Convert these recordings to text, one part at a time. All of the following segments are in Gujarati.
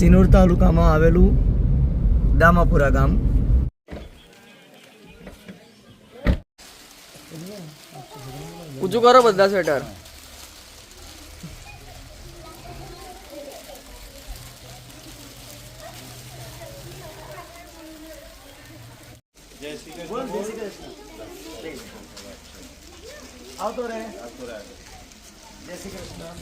સિનોર તાલુકામાં આવેલું દામાપુરા ગામ. ઊંચું કરો બધા સ્વેટર. આવતો રહે. જય શ્રી કૃષ્ણ.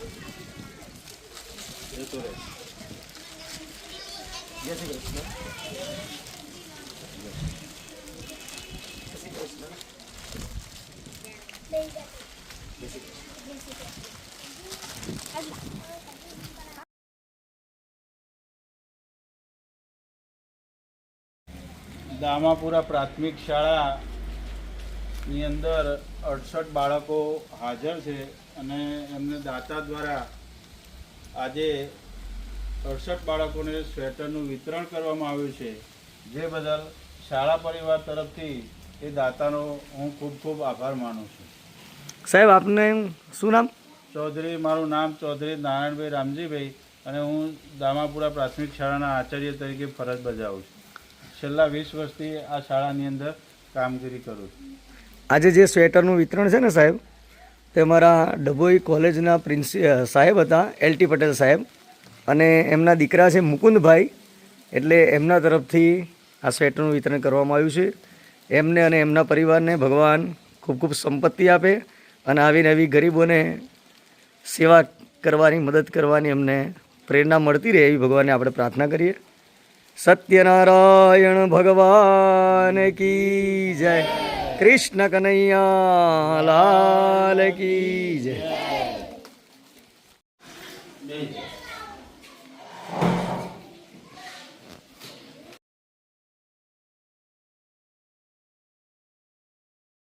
જય શ્રી કૃષ્ણ. જય શ્રી કૃષ્ણ. દામાપુરા પ્રાથમિક શાળાની અંદર 68 બાળકો હાજર છે અને એમને દાતા દ્વારા આજે 68 બાળકોને સ્વેટરનું વિતરણ કરવામાં આવ્યું છે, જે બદલ શાળા પરિવાર તરફથી એ દાતાનો હું ખૂબ ખૂબ આભાર માનું છું. સાહેબ, આપને શું નામ? ચૌધરી. મારું નામ ચૌધરી નારાયણભાઈ રામજીભાઈ અને હું દામાપુરા પ્રાથમિક શાળાના આચાર્ય તરીકે ફરજ બજાવું છું. છેલ્લા 20 વર્ષથી આ શાળાની અંદર કામગીરી કરું છું. આજે જે સ્વેટરનું વિતરણ છે ને સાહેબ, તે અમારા ડભોઈ કોલેજના સાહેબ હતા, LT પટેલ સાહેબ, અને એમના દીકરા છે મુકુંદભાઈ, એટલે એમના તરફથી આ સ્વેટરનું વિતરણ કરવામાં આવ્યું છે. એમને અને એમના પરિવારને ભગવાન ખૂબ ખૂબ સંપત્તિ આપે અને આવીને આવી ગરીબોને સેવા કરવાની, મદદ કરવાની એમને પ્રેરણા મળતી રહે એવી ભગવાનને આપણે પ્રાર્થના કરીએ. સત્યનારાયણ ભગવાન કી જય. કૃષ્ણ કનૈયા લાલ કી જય.